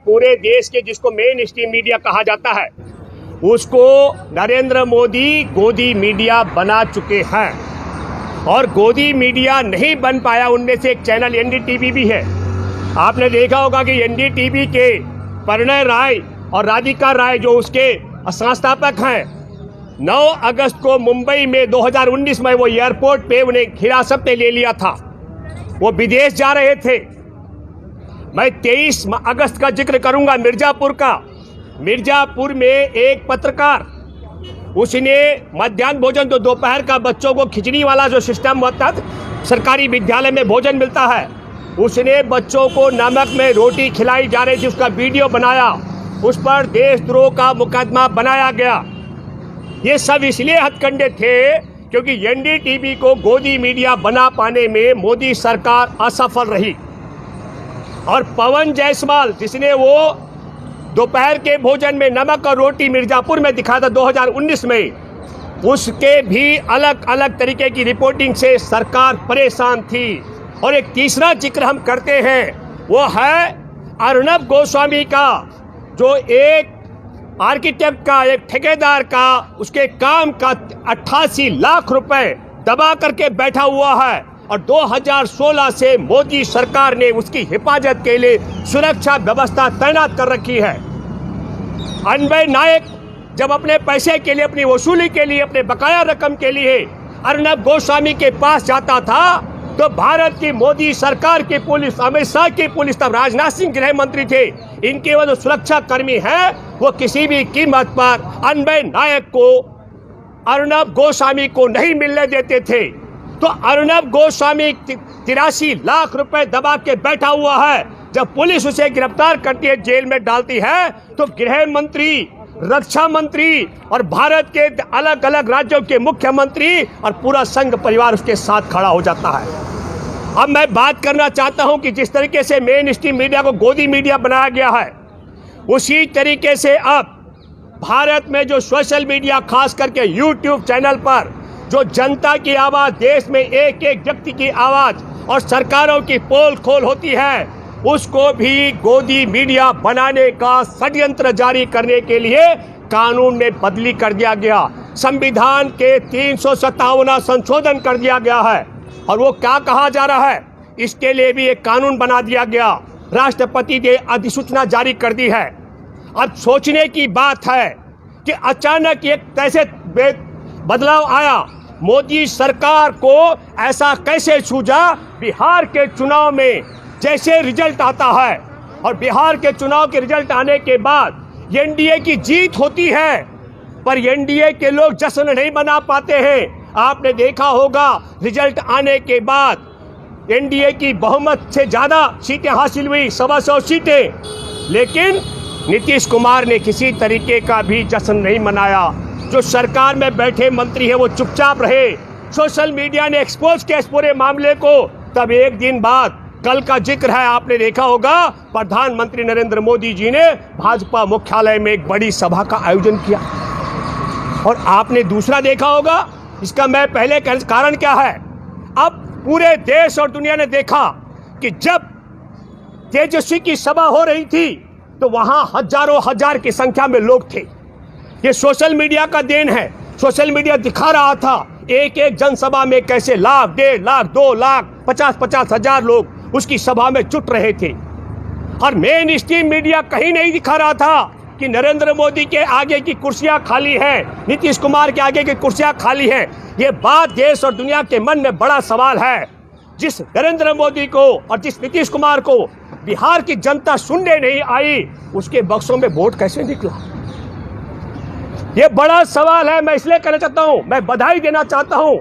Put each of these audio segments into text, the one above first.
पूरे देश के जिसको मेन स्ट्रीम मीडिया कहा जाता है उसको नरेंद्र मोदी गोदी मीडिया बना चुके हैं। और गोदी मीडिया नहीं बन पाया उनमें से एक चैनल एनडीटीवी भी है। आपने देखा होगा कि एनडीटीवी के परिणय राय और राधिका राय जो उसके संस्थापक हैं, 9 अगस्त को मुंबई में 2019 में वो एयरपोर्ट पे उन्हें हिरासत में ले लिया था। वो विदेश जा रहे थे। मैं 23 अगस्त का जिक्र करूंगा मिर्जापुर का। मिर्जापुर में एक पत्रकार, उसने मध्याह्न भोजन तो दोपहर का बच्चों को खिचड़ी वाला जो सिस्टम होता है, सरकारी विद्यालय में भोजन मिलता है, उसने बच्चों को नमक में रोटी खिलाई जा रही थी, उसका वीडियो बनाया, उस पर देशद्रोह का मुकदमा बनाया गया। ये सब इसलिए हथकंडे थे क्योंकि एनडीटीवी को गोदी मीडिया बना पाने में मोदी सरकार असफल रही। और पवन जायसवाल जिसने वो दोपहर के भोजन में नमक और रोटी मिर्जापुर में दिखा था 2019 में, उसके भी अलग अलग तरीके की रिपोर्टिंग से सरकार परेशान थी। और एक तीसरा जिक्र हम करते हैं, वो है अर्नब गोस्वामी का, जो एक आर्किटेक्ट का, एक ठेकेदार का, उसके काम का 88 लाख रुपए दबा करके बैठा हुआ है। और 2016 से मोदी सरकार ने उसकी हिफाजत के लिए सुरक्षा व्यवस्था तैनात कर रखी है। अन्वय नायक जब अपने पैसे के लिए, अपनी वसूली के लिए, अपने बकाया रकम के लिए अर्नब गोस्वामी के पास जाता था तो भारत की मोदी सरकार की पुलिस, अमित शाह की पुलिस, तब राजनाथ सिंह गृह मंत्री थे, इनके वो जो सुरक्षा कर्मी हैं वो किसी भी कीमत पर अन्वय नायक को, अर्नब गोस्वामी को नहीं मिलने देते थे। तो अर्नब गोस्वामी 83 लाख रुपए दबा के बैठा हुआ है। जब पुलिस उसे गिरफ्तार करती है, जेल में डालती है, तो गृह मंत्री, रक्षा मंत्री और भारत के अलग अलग राज्यों के मुख्यमंत्री और पूरा संघ परिवार उसके साथ खड़ा हो जाता है। अब मैं बात करना चाहता हूं कि जिस तरीके से मेन स्ट्रीम मीडिया को गोदी मीडिया बनाया गया है, उसी तरीके से अब भारत में जो सोशल मीडिया, खास करके यूट्यूब चैनल पर जो जनता की आवाज, देश में एक एक व्यक्ति की आवाज और सरकारों की पोल खोल होती है, उसको भी गोदी मीडिया बनाने का षड्यंत्र जारी करने के लिए कानून में बदली कर दिया गया। संविधान के 357वां संशोधन कर दिया गया है। और वो क्या कहा जा रहा है, इसके लिए भी एक कानून बना दिया गया। राष्ट्रपति ने अधिसूचना जारी कर दी है। अब सोचने की बात है कि अचानक एक कैसे बदलाव आया। मोदी सरकार को ऐसा कैसे सूझा, बिहार के चुनाव में जैसे रिजल्ट आता है और बिहार के चुनाव के रिजल्ट आने के बाद एनडीए की जीत होती है, पर एनडीए के लोग जश्न नहीं मना पाते हैं। आपने देखा होगा रिजल्ट आने के बाद एनडीए की बहुमत से ज्यादा सीटें हासिल हुई, 125 सीटें, लेकिन नीतीश कुमार ने किसी तरीके का भी जश्न नहीं मनाया। जो सरकार में बैठे मंत्री हैं वो चुपचाप रहे। सोशल मीडिया ने एक्सपोज किया इस पूरे मामले को। तब एक दिन बाद, कल का जिक्र है, आपने देखा होगा प्रधानमंत्री नरेंद्र मोदी जी ने भाजपा मुख्यालय में एक बड़ी सभा का आयोजन किया। और आपने दूसरा देखा होगा, इसका मैं पहले कारण क्या है, अब पूरे देश और दुनिया ने देखा कि जब तेजस्वी की सभा हो रही थी तो वहां हजारों हजार की संख्या में लोग थे। ये सोशल मीडिया का देन है। सोशल मीडिया दिखा रहा था एक एक जनसभा में कैसे लाख, 1.5 लाख, 2 लाख, 50-50 हजार लोग उसकी सभा में जुट रहे थे। और मेन स्ट्रीम मीडिया कहीं नहीं दिखा रहा था कि नरेंद्र मोदी के आगे की कुर्सियां खाली हैं, नीतीश कुमार के आगे की कुर्सियां खाली हैं। ये बात देश और दुनिया के मन में बड़ा सवाल है। जिस नरेंद्र मोदी को और जिस नीतीश कुमार को बिहार की जनता सुनने नहीं आई, उसके बक्सों में वोट कैसे निकला, ये बड़ा सवाल है। मैं इसलिए कहना चाहता हूं, मैं बधाई देना चाहता हूं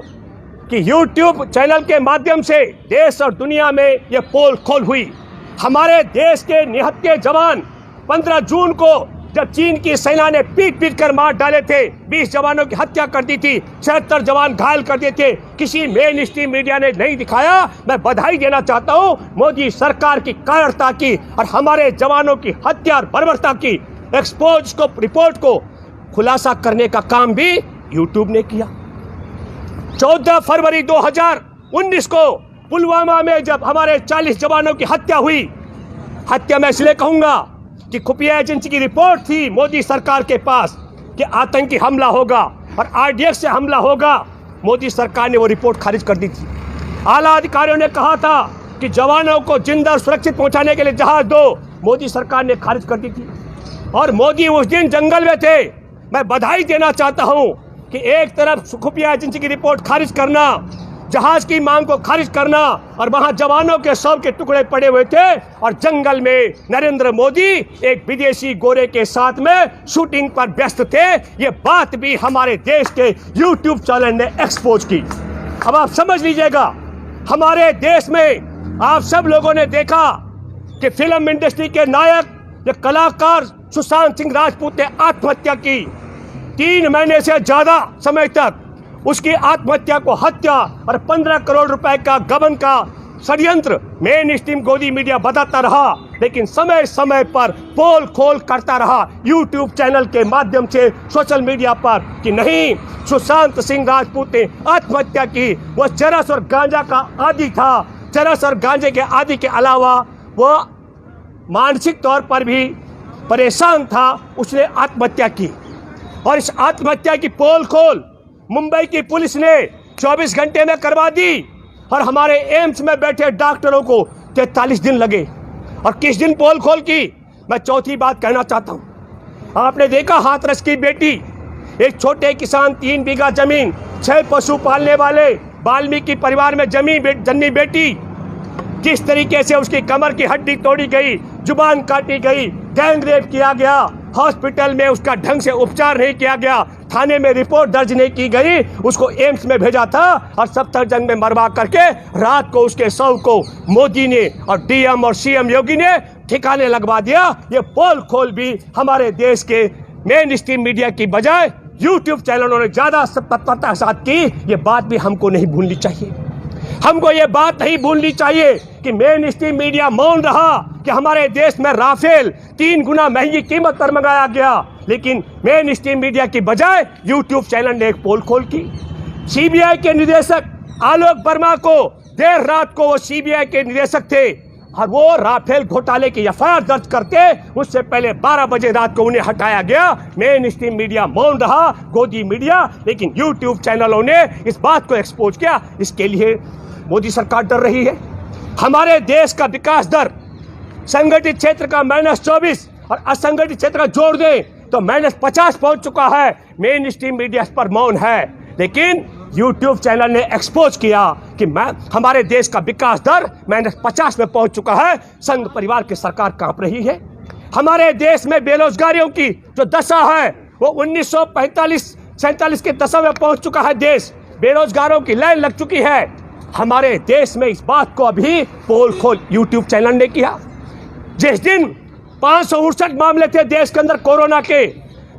कि YouTube चैनल के माध्यम से देश और दुनिया में ये पोल खोल हुई। हमारे देश के निहत्थे जवान 15 जून को जब चीन की सेना ने पीट पीट कर मार डाले थे, 20 जवानों की हत्या कर दी थी, 76 जवान घायल कर दिए थे, किसी मेन स्ट्रीम मीडिया ने नहीं दिखाया। मैं बधाई देना चाहता हूं मोदी सरकार की कायरता की और हमारे जवानों की हत्या और बर्बरता की एक्सपोज को, रिपोर्ट को खुलासा करने का काम भी यूट्यूब ने किया। 14 फरवरी 2019 को पुलवामा में जब हमारे 40 जवानों की हत्या हुई, हत्या मैं इसलिए कहूंगा कि खुफिया एजेंसी की रिपोर्ट थी मोदी सरकार के पास कि आतंकी हमला होगा और आरडीएक्स से हमला होगा, मोदी सरकार ने वो रिपोर्ट खारिज कर दी थी। आला अधिकारियों ने कहा था कि जवानों को जिंदा और सुरक्षित पहुंचाने के लिए जहाज दो, मोदी सरकार ने खारिज कर दी थी। और मोदी उस दिन जंगल में थे। मैं बधाई देना चाहता हूं कि एक तरफ खुफिया एजेंसी की रिपोर्ट खारिज करना, जहाज की मांग को खारिज करना, और वहां जवानों के शव के टुकड़े पड़े हुए थे, और जंगल में नरेंद्र मोदी एक विदेशी गोरे के साथ में शूटिंग पर व्यस्त थे। ये बात भी हमारे देश के यूट्यूब चैनल ने एक्सपोज की। अब आप समझ लीजिएगा, हमारे देश में आप सब लोगों ने देखा कि फिल्म इंडस्ट्री के नायक, ये कलाकार सुशांत सिंह राजपूत ने आत्महत्या की। 3 महीने से ज्यादा समय तक उसकी आत्महत्या को हत्या और 15 करोड़ रुपए का गबन का षड्यंत्र मेन स्ट्रीम गोदी मीडिया बताता रहा, लेकिन समय समय पर पोल खोल करता रहा यूट्यूब चैनल के माध्यम से, सोशल मीडिया पर, कि नहीं, सुशांत सिंह राजपूत ने आत्महत्या की। वो चरस और गांजा का आदी था। चरस और गांजे के आदी के अलावा वो मानसिक तौर पर भी परेशान था, उसने आत्महत्या की। और इस आत्महत्या की पोल खोल मुंबई की पुलिस ने 24 घंटे में करवा दी, और हमारे एम्स में बैठे डॉक्टरों को 43 दिन लगे। और किस दिन पोल खोल की? मैं चौथी बात कहना चाहता हूं। आपने देखा हाथरस की बेटी, एक छोटे किसान, 3 बीघा जमीन, 6 पशु पालने वाले वाल्मीकि परिवार में जन्मी बेटी, किस तरीके से उसकी कमर की हड्डी तोड़ी गई, जुबान काटी गई, गैंग रेप किया गया, हॉस्पिटल में उसका ढंग से उपचार नहीं किया गया, थाने में रिपोर्ट दर्ज नहीं की गई, उसको एम्स में भेजा था, और सफदरजंग में मरवा करके रात को उसके शव को मोदी ने और डीएम और सीएम योगी ने ठिकाने लगवा दिया। ये पोल खोल भी हमारे देश के मेन स्ट्रीम मीडिया की बजाय यूट्यूब चैनलों ने ज्यादा तत्परता के साथ की। ये बात भी हमको नहीं भूलनी चाहिए। हमको ये बात नहीं भूलनी चाहिए कि मेन स्ट्रीम मीडिया मौन रहा कि हमारे देश में राफेल 3 गुना महंगी कीमत पर मंगाया गया, लेकिन मेन स्ट्रीम मीडिया की बजाय यूट्यूब चैनल ने एक पोल खोल की। सीबीआई के निदेशक आलोक वर्मा को, देर रात को वो सीबीआई के निदेशक थे, और वो राफेल घोटाले की एफआईआर दर्ज करते, उससे पहले 12 बजे रात को उन्हें हटाया गया। मेन स्ट्रीम मीडिया मौन रहा, गोदी मीडिया, लेकिन यूट्यूब चैनलों ने इस बात को एक्सपोज किया। इसके लिए मोदी सरकार डर रही है। हमारे देश का विकास दर संगठित क्षेत्र का -24 और असंगठित क्षेत्र का जोड़ दें तो -50 पहुंच चुका है। मेन स्ट्रीम मीडिया इस पर मौन है, लेकिन यूट्यूब चैनल ने एक्सपोज किया कि हमारे देश का विकास दर -50 में पहुंच चुका है। संघ परिवार की सरकार कांप रही है। हमारे देश में बेरोजगारियों की जो दशा है वो 1945-47 के दशा में पहुंच चुका है। देश बेरोजगारों की लाइन लग चुकी है। हमारे देश में इस बात को अभी पोल खोल यूट्यूब चैनल ने किया। जिस दिन 569 मामले थे देश के अंदर कोरोना के,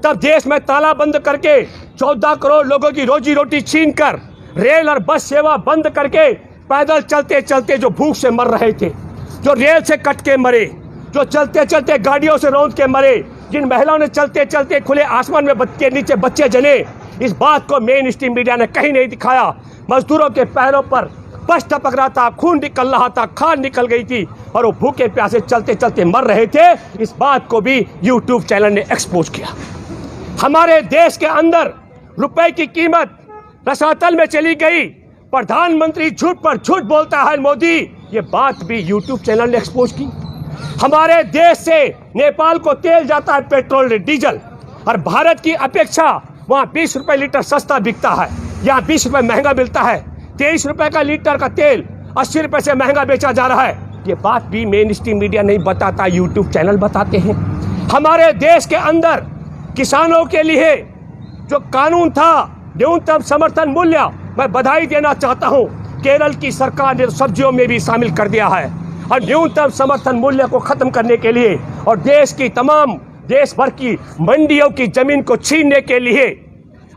तब देश में ताला बंद करके 14 करोड़ लोगों की रोजी रोटी छीनकर, रेल और बस सेवा बंद करके, पैदल चलते चलते जो भूख से मर रहे थे, जो रेल से कट के मरे, जो चलते चलते गाड़ियों से रौंद के मरे, जिन महिलाओं ने चलते चलते खुले आसमान में के नीचे बच्चे जने, इस बात को मेन स्ट्रीम मीडिया ने कहीं नहीं दिखाया। मजदूरों के पैरों पर बस टपक रहा था, खून निकल रहा था, खान निकल गई थी, और वो भूखे प्यासे चलते चलते मर रहे थे। इस बात को भी यूट्यूब चैनल ने एक्सपोज किया। हमारे देश के अंदर रुपए की कीमत रसातल में चली गई। प्रधानमंत्री झूठ पर झूठ बोलता है मोदी, ये बात भी यूट्यूब चैनल ने एक्सपोज की। हमारे देश से नेपाल को तेल जाता है, पेट्रोल डीजल, और भारत की अपेक्षा वहाँ 20 रुपए लीटर सस्ता बिकता है, यहाँ 20 रुपए महंगा मिलता है। 23 रुपए का लीटर का तेल 80 रुपए से महंगा बेचा जा रहा है। ये बात भी मेन स्ट्रीम मीडिया नहीं बताता, यूट्यूब चैनल बताते हैं। हमारे देश के अंदर किसानों के लिए जो कानून था न्यूनतम समर्थन मूल्य, मैं बधाई देना चाहता हूं, केरल की सरकार ने सब्जियों में भी शामिल कर दिया है। और न्यूनतम समर्थन मूल्य को खत्म करने के लिए और देश भर की मंडियों की जमीन को छीनने के लिए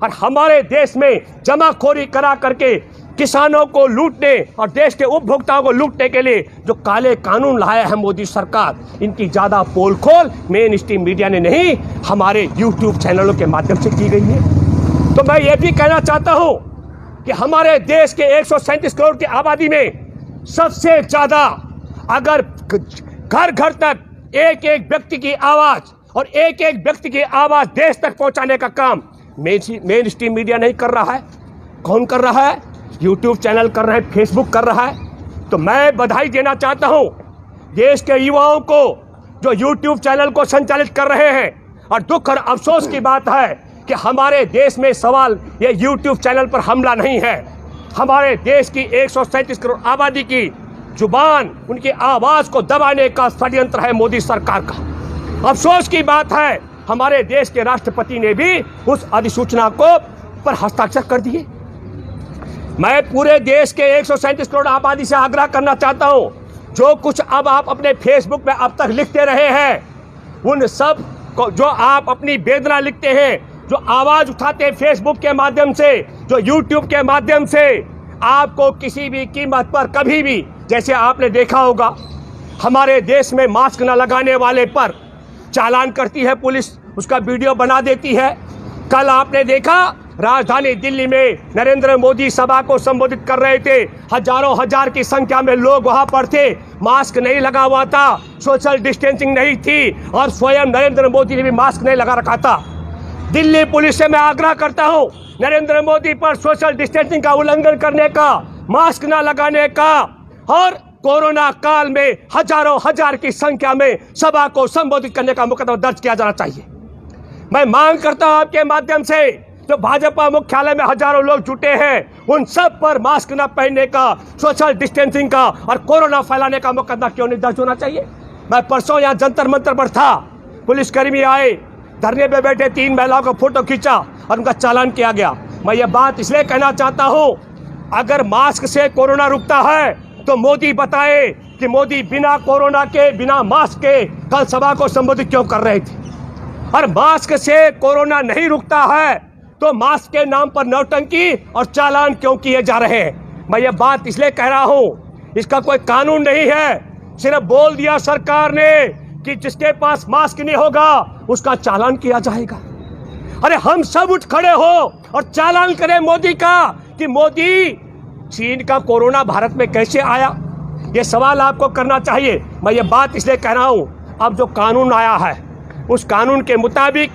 और हमारे देश में जमाखोरी करा करके किसानों को लूटने और देश के उपभोक्ताओं को लूटने के लिए जो काले कानून लाया है मोदी सरकार, इनकी ज्यादा पोल खोल मेन स्ट्रीम मीडिया ने नहीं, हमारे यूट्यूब चैनलों के माध्यम से की गई है। तो मैं ये भी कहना चाहता हूं कि हमारे देश के 137 करोड़ की आबादी में सबसे ज्यादा अगर घर घर तक एक एक व्यक्ति की आवाज और एक एक व्यक्ति की आवाज देश तक पहुंचाने का काम मेन स्ट्रीम मीडिया नहीं कर रहा है। कौन कर रहा है? यूट्यूब चैनल कर रहे हैं, फेसबुक कर रहा है। तो मैं बधाई देना चाहता हूं देश के युवाओं को जो यूट्यूब चैनल को संचालित कर रहे हैं। और दुख और अफसोस की बात है कि हमारे देश में सवाल ये यूट्यूब चैनल पर हमला नहीं है, हमारे देश की 137 करोड़ आबादी की जुबान, उनकी आवाज को दबाने का षड्यंत्र है मोदी सरकार का। अफसोस की बात है हमारे देश के राष्ट्रपति ने भी उस अधिसूचना को पर हस्ताक्षर कर दिए। मैं पूरे देश के 137 करोड़ आबादी से आग्रह करना चाहता हूं, जो कुछ अब आप अपने फेसबुक में अब तक लिखते रहे हैं, उन सब को जो आप अपनी वेदना लिखते हैं, जो आवाज उठाते हैं फेसबुक के माध्यम से, जो यूट्यूब के माध्यम से, आपको किसी भी कीमत पर कभी भी, जैसे आपने देखा होगा हमारे देश में मास्क न लगाने वाले पर चालान करती है पुलिस, उसका वीडियो बना देती है। कल आपने देखा राजधानी दिल्ली में नरेंद्र मोदी सभा को संबोधित कर रहे थे, हजारों हजार की संख्या में लोग वहां पर थे, मास्क नहीं लगा हुआ था, सोशल डिस्टेंसिंग नहीं थी और स्वयं नरेंद्र मोदी ने भी मास्क नहीं लगा रखा था। दिल्ली पुलिस से मैं आग्रह करता हूं नरेंद्र मोदी पर सोशल डिस्टेंसिंग का उल्लंघन करने का, मास्क न लगाने का और कोरोना काल में हजारों हजार की संख्या में सभा को संबोधित करने का मुकदमा दर्ज किया जाना चाहिए। मैं मांग करता हूं आपके माध्यम से जो भाजपा मुख्यालय में हजारों लोग जुटे हैं, उन सब पर मास्क न पहनने का, सोशल डिस्टेंसिंग का और कोरोना फैलाने का मुकदमा क्यों नहीं दर्ज होना चाहिए। मैं परसों यहाँ जंतर मंतर पर था, पुलिसकर्मी आए, धरने पे बैठे 3 महिलाओं का फोटो खींचा और उनका चालान किया गया। मैं ये बात इसलिए कहना चाहता हूँ, अगर मास्क से कोरोना रुकता है तो मोदी बताए कि मोदी बिना कोरोना के, बिना मास्क के कल सभा को संबोधित क्यों कर रहे थे। और मास्क से कोरोना नहीं रुकता है तो मास्क के नाम पर नौटंकी और चालान क्यों किए जा रहे हैं। मैं ये बात इसलिए कह रहा हूं, इसका कोई कानून नहीं है, सिर्फ बोल दिया सरकार ने कि जिसके पास मास्क नहीं होगा उसका चालान किया जाएगा। अरे हम सब उठ खड़े हो और चालान करें मोदी का कि मोदी चीन का कोरोना भारत में कैसे आया, ये सवाल आपको करना चाहिए। मैं ये बात इसलिए कह रहा हूं, अब जो कानून आया है उस कानून के मुताबिक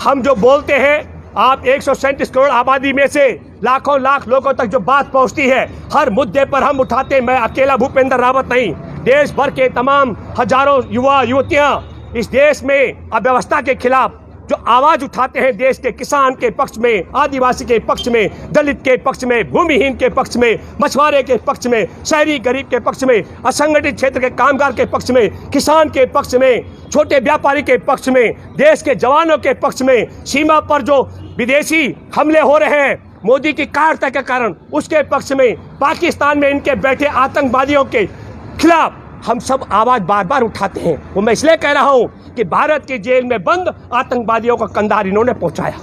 हम जो बोलते हैं, आप 137 करोड़ आबादी में से लाखों लाख लोगों तक जो बात पहुंचती है, हर मुद्दे पर हम उठाते हैं। मैं अकेला भूपेंद्र रावत नहीं, देश भर के तमाम हजारों युवा युवतियां इस देश में अव्यवस्था के खिलाफ जो आवाज उठाते हैं, देश के किसान के पक्ष में, आदिवासी के पक्ष में, दलित के पक्ष में, भूमिहीन के पक्ष में, मछुआरे के पक्ष में, शहरी गरीब के पक्ष में, असंगठित क्षेत्र के कामगार के पक्ष में, किसान के पक्ष में, छोटे व्यापारी के पक्ष में, देश के जवानों के पक्ष में, सीमा पर जो विदेशी हमले हो रहे हैं मोदी की कायरता के कारण उसके पक्ष में, पाकिस्तान में इनके बैठे आतंकवादियों के खिलाफ हम सब आवाज बार बार उठाते हैं। वो मैं इसलिए कह रहा हूं कि भारत की जेल में बंद आतंकवादियों का कंधार इन्होंने पहुंचाया।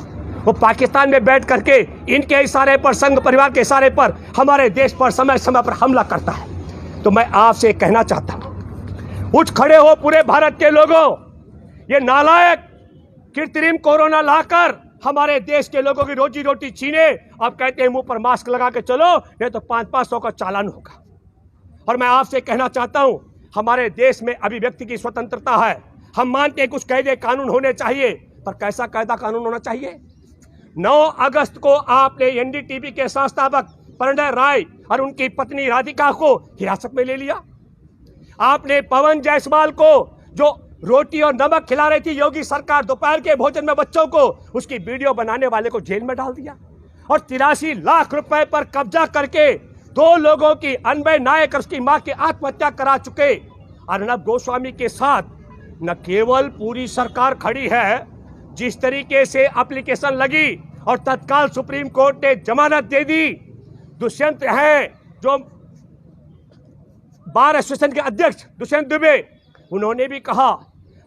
वो पाकिस्तान में बैठ करके इनके इशारे पर, संघ परिवार के इशारे पर हमारे देश पर समय समय पर हमला करता है। तो मैं आपसे कहना चाहता हूं, उठ खड़े हो पूरे भारत के लोगों। ये नालायक कृत्रिम कोरोना लाकर हमारे देश के लोगों की रोजी रोटी छीने, अब कहते हैं मुंह पर मास्क लगा के चलो, नहीं तो 500-500 का चालान होगा। और मैं आपसे कहना चाहता हूं, हमारे देश में अभिव्यक्ति की स्वतंत्रता है, हम मानते हैं कुछ कायदे कानून होने चाहिए, पर कैसा कायदा कानून होना चाहिए। 9 अगस्त को आपने एनडीटीवी के संस्थापक परिणय राय और उनकी पत्नी राधिका को हिरासत में ले लिया। आपने पवन जायसवाल को जो रोटी और नमक खिला रही थी योगी सरकार दोपहर के भोजन में बच्चों को, उसकी वीडियो बनाने वाले को जेल में डाल दिया। और 83 लाख रुपए पर कब्जा करके 2 लोगों की, अनवय नायक और उसकी मां की आत्महत्या करा चुके अर्नब गोस्वामी के साथ न केवल पूरी सरकार खड़ी है, जिस तरीके से एप्लीकेशन लगी और तत्काल सुप्रीम कोर्ट ने जमानत दे दी। दुष्यंत है जो बार एसोसिएशन के अध्यक्ष दुष्यंत दुबे, उन्होंने भी कहा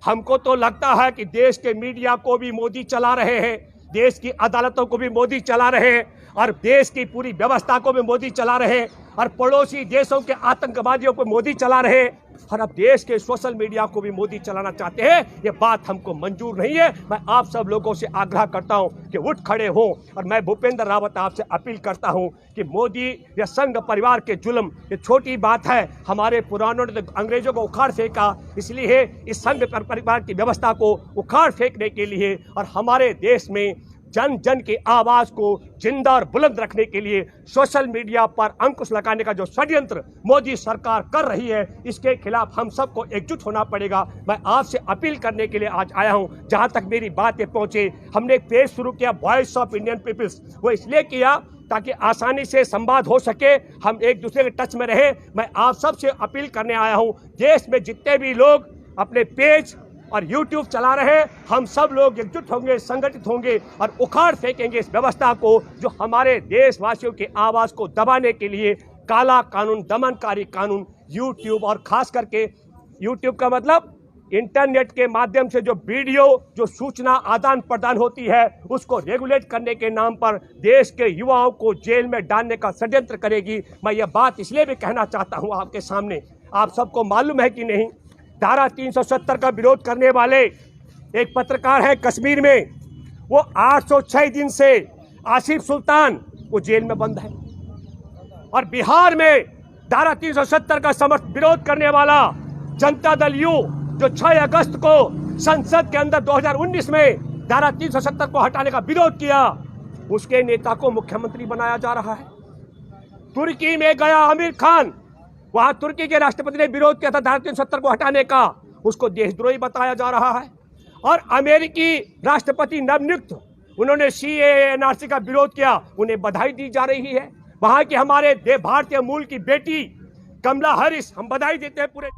हमको तो लगता है कि देश के मीडिया को भी मोदी चला रहे हैं, देश की अदालतों को भी मोदी चला रहे हैं और देश की पूरी व्यवस्था को भी मोदी चला रहे हैं और पड़ोसी देशों के आतंकवादियों को मोदी चला रहे हैं। और अब देश के सोशल मीडिया को भी मोदी चलाना चाहते हैं। ये बात हमको मंजूर नहीं है। मैं आप सब लोगों से आग्रह करता हूं कि उठ खड़े हो, और मैं भूपेंद्र रावत आपसे अपील करता हूं कि मोदी या संघ परिवार के जुल्म ये छोटी बात है। हमारे पुरानों ने तो अंग्रेजों को उखाड़ फेंका, इसलिए इस संघ परिवार की व्यवस्था को उखाड़ फेंकने के लिए और हमारे देश में जन जन की आवाज को जिंदा और बुलंद रखने के लिए सोशल मीडिया पर अंकुश लगाने का जो षड्यंत्र मोदी सरकार कर रही है, इसके खिलाफ हम सबको एकजुट होना पड़ेगा। मैं आपसे अपील करने के लिए आज आया हूं। जहां तक मेरी बातें पहुंचे, हमने एक पेज शुरू किया वॉइस ऑफ इंडियन पीपल्स। वो इसलिए किया ताकि आसानी से संवाद हो सके, हम एक दूसरे के टच में रहे। मैं आप सबसे अपील करने आया हूं, देश में जितने भी लोग अपने पेज और YouTube चला रहे हैं, हम सब लोग एकजुट होंगे, संगठित होंगे और उखाड़ फेंकेंगे इस व्यवस्था को जो हमारे देशवासियों की आवाज को दबाने के लिए काला कानून, दमनकारी कानून YouTube, और खास करके YouTube का मतलब इंटरनेट के माध्यम से जो वीडियो, जो सूचना आदान प्रदान होती है, उसको रेगुलेट करने के नाम पर देश के युवाओं को जेल में डालने का षड्यंत्र करेगी। मैं ये बात इसलिए भी कहना चाहता हूँ आपके सामने, आप सबको मालूम है कि नहीं, धारा 370 का विरोध करने वाले एक पत्रकार है कश्मीर में, वो 806 दिन से आसिफ सुल्तान वो जेल में बंद है। और बिहार में धारा 370 का विरोध करने वाला जनता दल यू, जो 6 अगस्त को संसद के अंदर 2019 में धारा 370 को हटाने का विरोध किया, उसके नेता को मुख्यमंत्री बनाया जा रहा है। तुर्की में गया आमिर खान, वहां तुर्की के राष्ट्रपति ने विरोध किया था धारा 370 को हटाने का, उसको देशद्रोही बताया जा रहा है। और अमेरिकी राष्ट्रपति नवनियुक्त, उन्होंने CAA-NRC का विरोध किया, उन्हें बधाई दी जा रही है। वहां की हमारे भारतीय मूल की बेटी कमला हैरिस, हम बधाई देते हैं पूरे